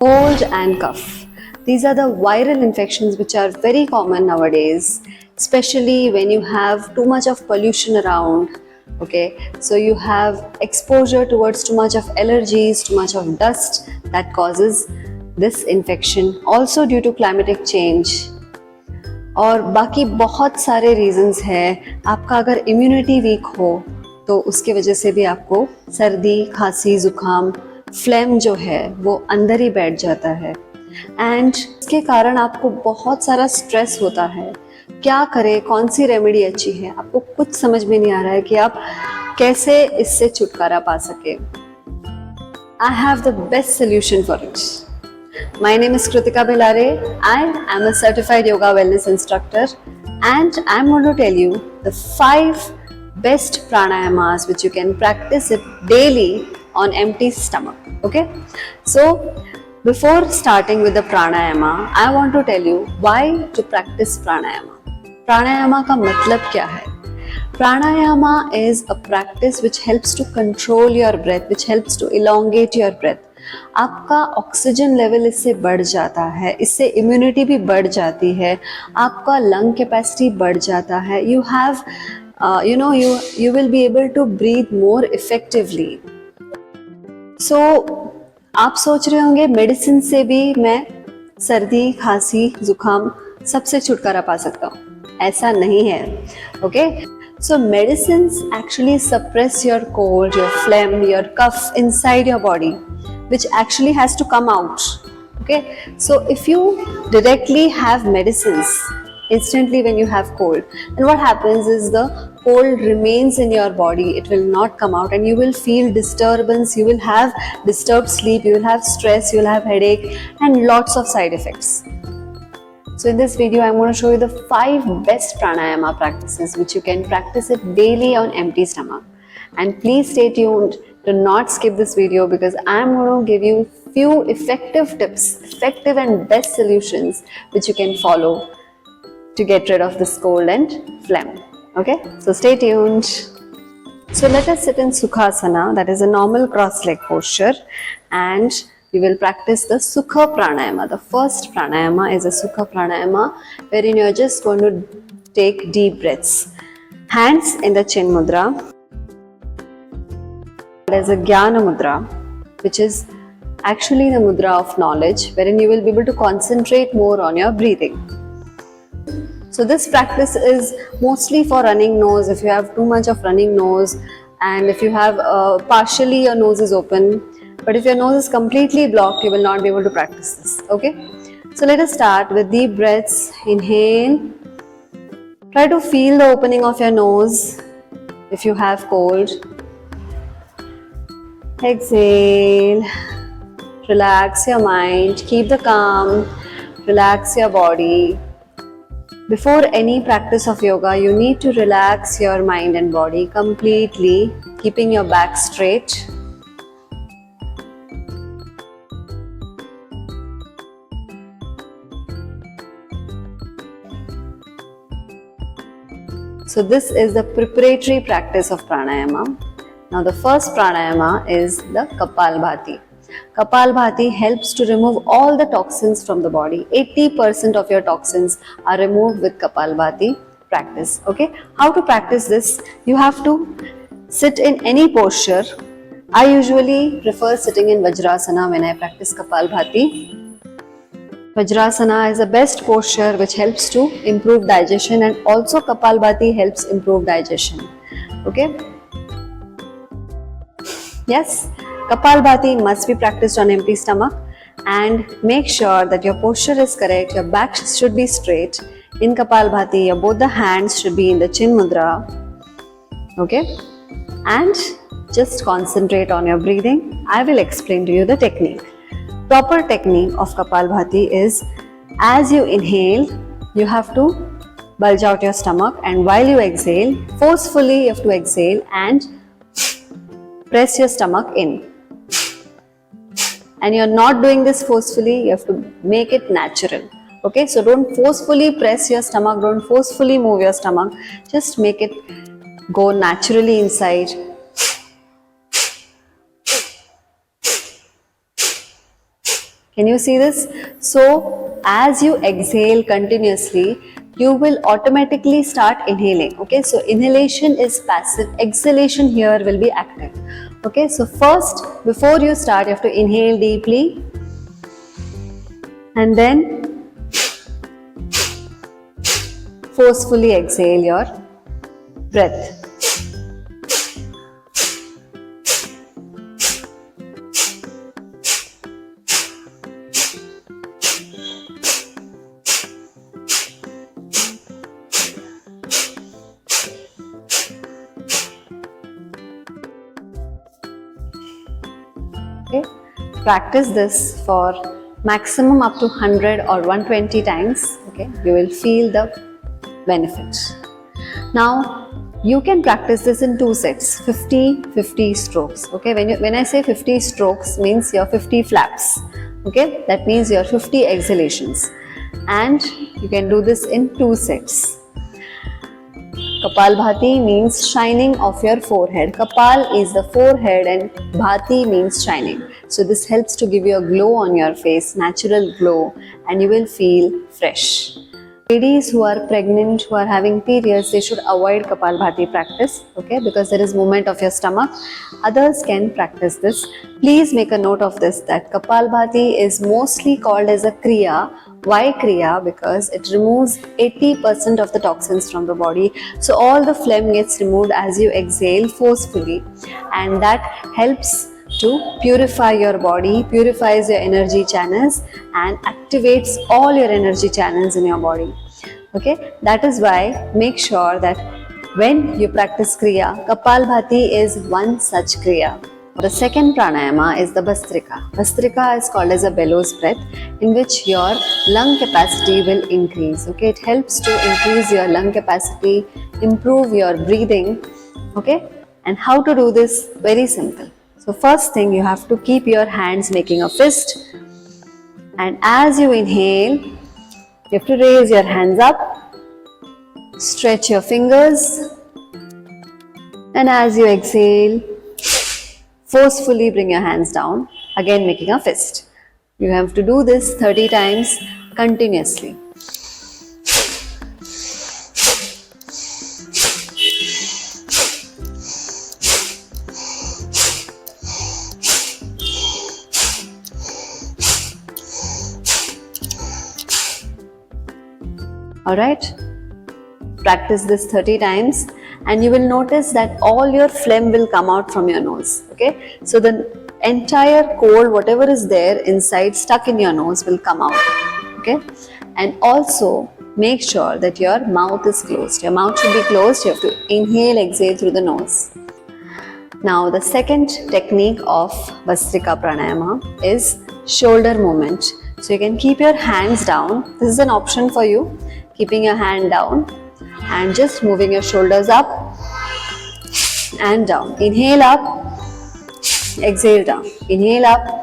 Cold and cough. These are the viral infections which are very common nowadays, especially when you have too much of pollution around. Okay, so you have exposure towards too much of allergies, too much of dust that causes this infection. Also due to climatic change. और बाकी बहुत सारे reasons हैं. आपका अगर immunity weak हो तो उसकी वजह से भी आपको सर्दी, खांसी, जुकाम, फ्लेम जो है वो अंदर ही बैठ जाता है एंड इसके कारण आपको बहुत सारा स्ट्रेस होता है. क्या करें, कौन सी रेमेडी अच्छी है, आपको कुछ समझ में नहीं आ रहा है कि आप कैसे इससे छुटकारा पा सके. I have the best solution for it. My name is Kritika Belare. I am a certified yoga wellness instructor and I'm going to tell you the 5 best pranayamas which you can practice it daily on empty stomach. Okay? So, before starting with the pranayama, I want to tell you why to practice pranayama. Pranayama का मतलब क्या है? Pranayama is a practice which helps to control your breath, which helps to elongate your breath. आपका oxygen level इससे बढ़ जाता है, इससे इम्यूनिटी भी बढ़ जाती है, आपका लंग कैपेसिटी बढ़ जाता है. You have you will be able to breathe more effectively. So आप सोच रहे होंगे मेडिसिन से भी मैं सर्दी, खांसी, जुकाम सबसे छुटकारा पा सकता हूँ. ऐसा नहीं है. Okay, so medicines actually suppress your cold, your phlegm, your cough inside your body, which actually has to come out. Okay, so if you directly have medicines instantly when you have cold, then what happens is the cold remains in your body, it will not come out and you will feel disturbance, you will have disturbed sleep, you will have stress, you will have headache and lots of side effects. So in this video I'm going to show you the 5 best pranayama practices which you can practice it daily on empty stomach. And please stay tuned. Do not skip this video because I am going to give you few effective tips, effective and best solutions which you can follow to get rid of this cold and phlegm. Okay, so stay tuned. So let us sit in Sukhasana, that is a normal cross-leg posture, and we will practice the Sukha Pranayama. The first pranayama is a Sukha Pranayama wherein you are just going to take deep breaths. Hands in the Chin Mudra. There's a Jnana Mudra, which is actually the mudra of knowledge, wherein you will be able to concentrate more on your breathing. So this practice is mostly for running nose, if you have too much of running nose and if you have partially your nose is open, but if your nose is completely blocked, you will not be able to practice this. Okay? So let us start with deep breaths. Inhale. Try to feel the opening of your nose if you have cold. Exhale, relax your mind, keep the calm, relax your body. Before any practice of yoga, you need to relax your mind and body completely, keeping your back straight. So this is the preparatory practice of pranayama. Now the first pranayama is the Kapalbhati. Kapalbhati helps to remove all the toxins from the body. 80% of your toxins are removed with Kapalbhati practice. Okay, how to practice this? You have to sit in any posture. I usually prefer sitting in Vajrasana when I practice Kapalbhati. Vajrasana is the best posture which helps to improve digestion, and also Kapalbhati helps improve digestion. Okay. Yes, Kapalbhati must be practiced on empty stomach, and make sure that your posture is correct, your back should be straight. In Kapalbhati, both the hands should be in the Chin Mudra. Okay, and just concentrate on your breathing. I will explain to you the technique. Proper technique of Kapalbhati is, as you inhale, you have to bulge out your stomach, and while you exhale, forcefully you have to exhale and press your stomach in. And you're not doing this forcefully, you have to make it natural. Okay, so don't forcefully press your stomach, don't forcefully move your stomach, just make it go naturally inside. Can you see this? So as you exhale continuously, you will automatically start inhaling. Okay, so inhalation is passive, exhalation here will be active. Okay, so first, before you start, you have to inhale deeply and then forcefully exhale your breath. Okay. Practice this for maximum up to 100 or 120 times. Okay, you will feel the benefits. Now you can practice this in 2 sets, 50 strokes. Okay, when I say 50 strokes, means your 50 flaps. Okay, that means your 50 exhalations, and you can do this in 2 sets. Kapalbhati means shining of your forehead. Kapal is the forehead and Bhati means shining. So this helps to give you a glow on your face, natural glow, and you will feel fresh. Ladies who are pregnant, who are having periods, they should avoid Kapalbhati practice, okay, because there is movement of your stomach. Others can practice this. Please make a note of this, that Kapalbhati is mostly called as a Kriya. Why Kriya? Because it removes 80% of the toxins from the body. So all the phlegm gets removed as you exhale forcefully, and that helps to purify your body, purifies your energy channels and activates all your energy channels in your body. Okay, that is why make sure that when you practice Kriya, Kapalbhati is one such Kriya. The second pranayama is the Bhastrika. Bhastrika is called as a bellows breath, in which your lung capacity will increase. Okay, it helps to increase your lung capacity, improve your breathing. Okay, and how to do this? Very simple. So first thing, you have to keep your hands making a fist, and as you inhale, you have to raise your hands up, stretch your fingers, and as you exhale, forcefully bring your hands down, again making a fist. You have to do this 30 times continuously. Alright, practice this 30 times and you will notice that all your phlegm will come out from your nose. Okay, so the entire cold, whatever is there inside stuck in your nose, will come out. Okay, and also make sure that your mouth is closed. Your mouth should be closed. You have to inhale, exhale through the nose. Now the second technique of Bhastrika Pranayama is shoulder movement. So you can keep your hands down. This is an option for you, keeping your hand down and just moving your shoulders up and down. Inhale up, exhale down. Inhale up,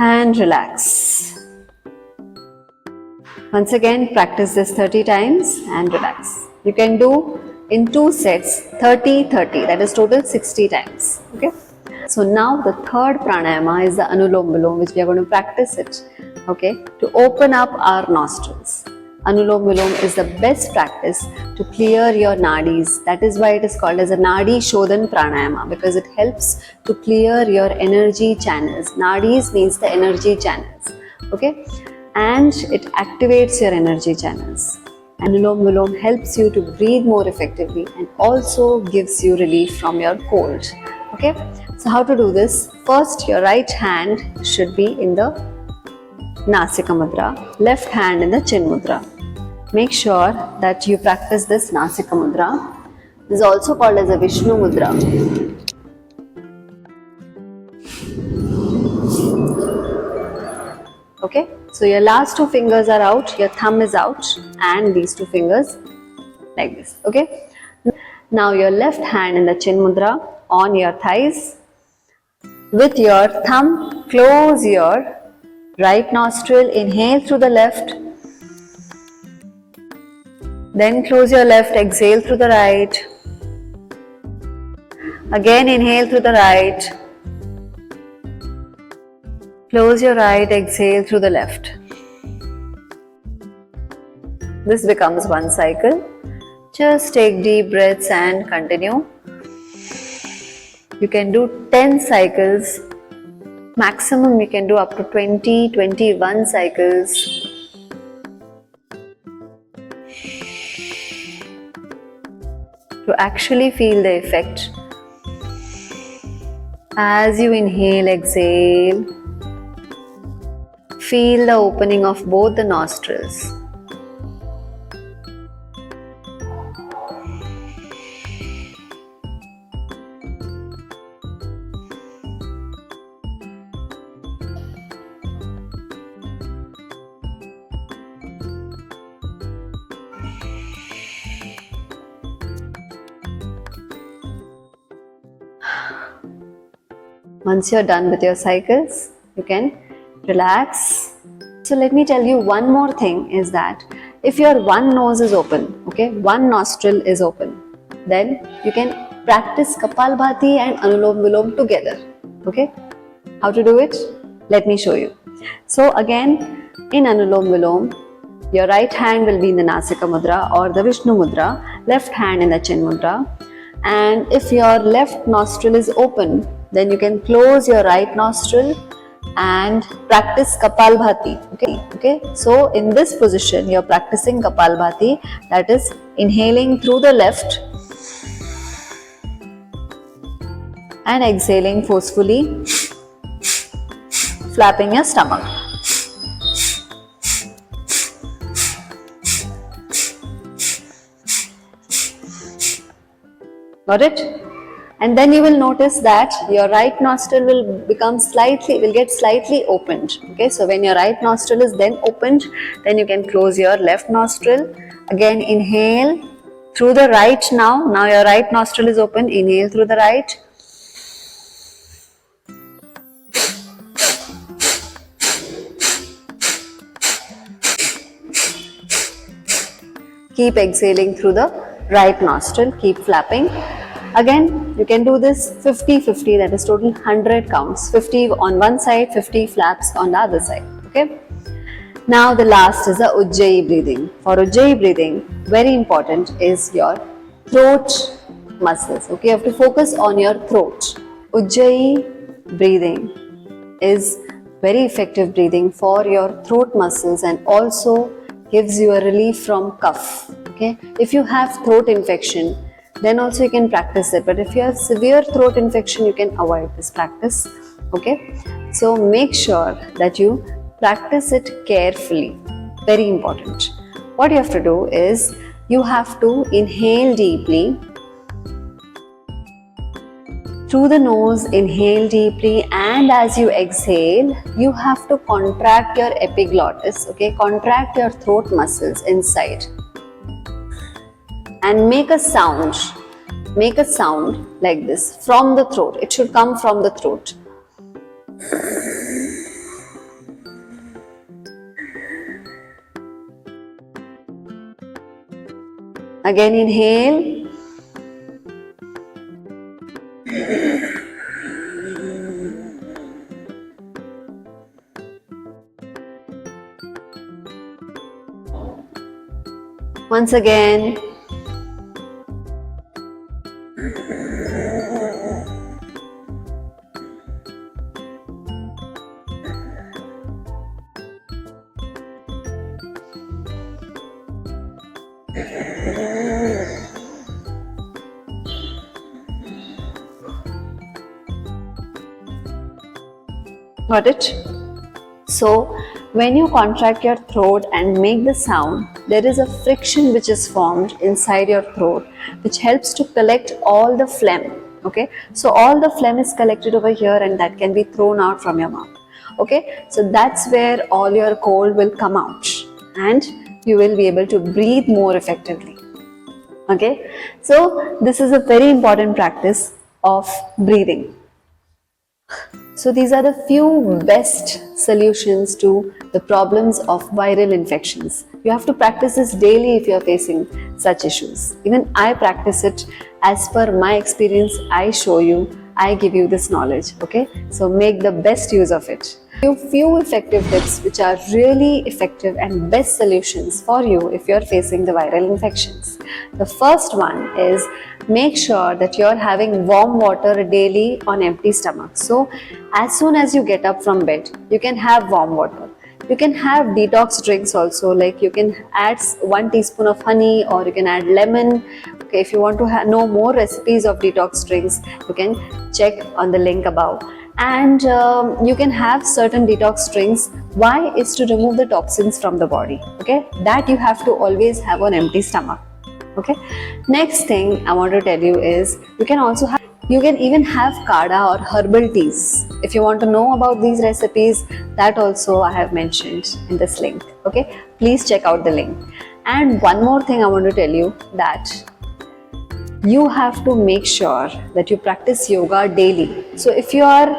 and relax. Once again, practice this 30 times and relax. You can do in 2 sets, 30-30, that is total 60 times. Okay. So now the third pranayama is the Anulom vilom, which we are going to practice it. Okay, to open up our nostrils. Anulom vilom is the best practice to clear your nadis. That is why it is called as a nadi shodhan pranayama, because it helps to clear your energy channels. Nadis means the energy channels. Okay, and it activates your energy channels. Anulom vilom helps you to breathe more effectively and also gives you relief from your cold. Okay, so how to do this? First, your right hand should be in the Nasika mudra, left hand in the chin mudra. Make sure that you practice this Nasika mudra. This is also called as a Vishnu mudra. Okay, so your last 2 fingers are out, your thumb is out, and these 2 fingers like this. Okay, now your left hand in the chin mudra on your thighs, With your thumb, close your right nostril, inhale through the left, then close your left, exhale through the right, again inhale through the right, close your right, exhale through the left. This becomes one cycle. Just take deep breaths and continue. You can do 10 cycles. Maximum you can do up to 20, 21 cycles. To actually feel the effect. As you inhale, exhale, feel the opening of both the nostrils. Once you're done with your cycles, you can relax. So let me tell you one more thing is that if your one nose is open, okay, one nostril is open, then you can practice Kapalbhati and Anulom vilom together. Okay, how to do it? Let me show you. So again, in Anulom vilom, your right hand will be in the Nasika mudra or the Vishnu mudra, left hand in the Chin mudra. And if your left nostril is open, then you can close your right nostril and practice Kapalbhati. Okay. So in this position, you're practicing Kapalbhati, that is inhaling through the left and exhaling forcefully, flapping your stomach. Got it? And then you will notice that your right nostril will get slightly opened. Okay, so when your right nostril is then opened, then you can close your left nostril. Again, inhale through the right now. Now your right nostril is open. Inhale through the right. Keep exhaling through the right nostril. Keep flapping. Again, you can do this 50-50, that is total 100 counts. 50 on one side, 50 flaps on the other side. Okay. Now the last is the Ujjayi breathing. For Ujjayi breathing, very important is your throat muscles. Okay, you have to focus on your throat. Ujjayi breathing is very effective breathing for your throat muscles and also gives you a relief from cough. Okay, if you have throat infection, then also you can practice it. But if you have severe throat infection, you can avoid this practice. Okay, so make sure that you practice it carefully. Very important. What you have to do is you have to inhale deeply through the nose. Inhale deeply, and as you exhale, you have to contract your epiglottis. Okay, contract your throat muscles inside. And make a sound like this from the throat. It should come from the throat. Again, inhale. Once again. Got it? So when you contract your throat and make the sound, there is a friction which is formed inside your throat which helps to collect all the phlegm. Okay, so all the phlegm is collected over here and that can be thrown out from your mouth. Okay, so that's where all your cold will come out and you will be able to breathe more effectively. Okay, so this is a very important practice of breathing. So these are the few best solutions to the problems of viral infections. You have to practice this daily if you are facing such issues. Even I practice it as per my experience. I show you, I give you this knowledge, okay? So make the best use of it. Few effective tips which are really effective and best solutions for you if you're facing the viral infections. The first one is make sure that you're having warm water daily on empty stomach. So as soon as you get up from bed, you can have warm water. You can have detox drinks also, like you can add 1 teaspoon of honey, or you can add lemon. Okay, if you want to know more recipes of detox drinks, you can check on the link above. And you can have certain detox drinks. Why? Is to remove the toxins from the body. Okay, that you have to always have on empty stomach. Okay, next thing I want to tell you is you can even have kada or herbal teas. If you want to know about these recipes, that also I have mentioned in this link. Okay, please check out the link. And one more thing I want to tell you, that you have to make sure that you practice yoga daily. So if you are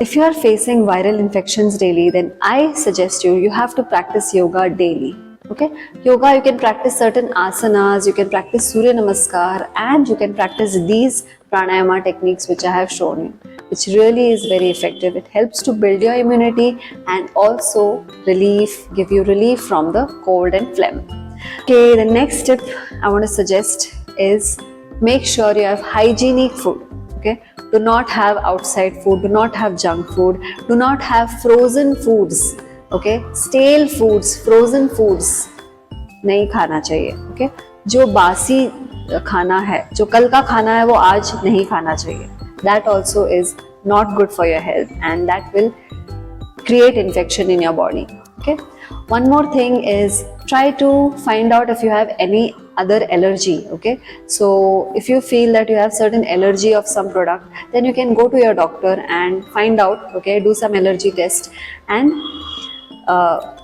if you are facing viral infections daily, then I suggest you have to practice yoga daily. Okay, yoga, you can practice certain asanas, you can practice Surya Namaskar, and you can practice these pranayama techniques which I have shown you, which really is very effective. It helps to build your immunity and also give you relief from the cold and phlegm. Okay, the next tip I want to suggest is make sure you have hygienic food. Okay, do not have outside food, do not have junk food, do not have frozen foods. Okay, stale foods, frozen foods नहीं खाना चाहिए. Okay, जो बासी खाना है, जो कल का खाना है, वो आज नहीं खाना चाहिए. That also is not good for your health, and that will create infection in your body. Okay, one more thing is try to find out if you have any other allergy. Okay, so if you feel that you have certain allergy of some product, then you can go to your doctor and find out. Okay, do some allergy test and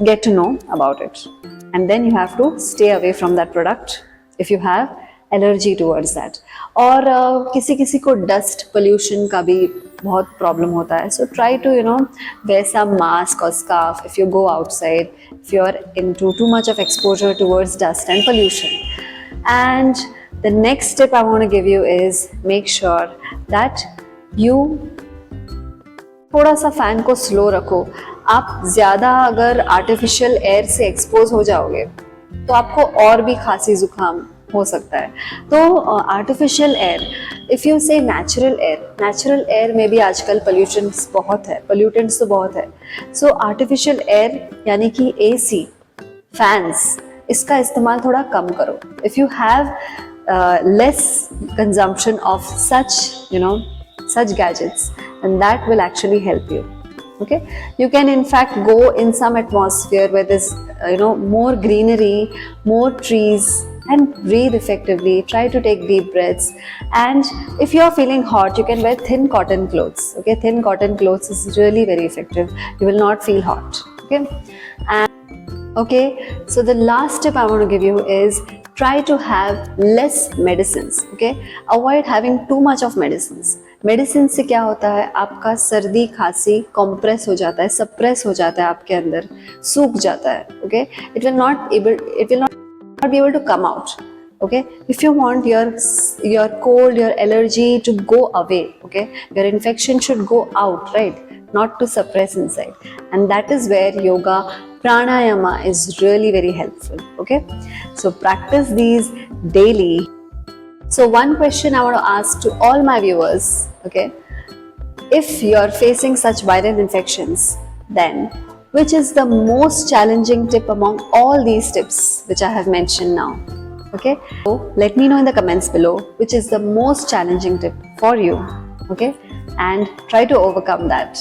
get to know about it, and then you have to stay away from that product if you have allergy towards that. और किसी को dust pollution का भी बहुत problem होता है, so try to wear some mask or scarf if you go outside, if you are into too much of exposure towards dust and pollution. And the next tip I want to give you is make sure that you थोड़ा सा fan को slow रखो. आप ज़्यादा अगर artificial air से expose हो जाओगे तो आपको और भी खांसी जुकाम हो सकता है. तो आर्टिफिशियल एयर, इफ़ यू से नेचुरल एयर में भी आजकल पोल्यूशंस बहुत है, पोल्यूटेंट्स तो बहुत है. सो आर्टिफिशियल एयर यानी कि AC, फैंस, इसका इस्तेमाल थोड़ा कम करो. If you have less consumption of such gadgets, and that will actually help you. Okay, you can in fact go in some atmosphere where there's more greenery, more trees, and breathe effectively. Try to take deep breaths, and if you are feeling hot, you can wear thin cotton clothes. Okay, thin cotton clothes is really very effective. You will not feel hot. Okay, so the last tip I want to give you is try to have less medicines. Okay, avoid having too much of medicines. Medicine से क्या होता है, आपका सर्दी खांसी compress हो जाता है, सप्रेस हो जाता है, आपके अंदर सूख जाता है. Okay, it will not be able to come out. Okay, if you want your cold, your allergy to go away, okay, your infection should go out, right, not to suppress inside. And that is where yoga pranayama is really very helpful. Okay, so practice these daily. So one question I want to ask to all my viewers, okay, if you're facing such viral infections, then which is the most challenging tip among all these tips which I have mentioned now? Okay, so let me know in the comments below which is the most challenging tip for you. Okay, and try to overcome that.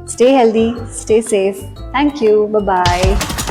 Stay healthy, stay safe. Thank you. Bye bye.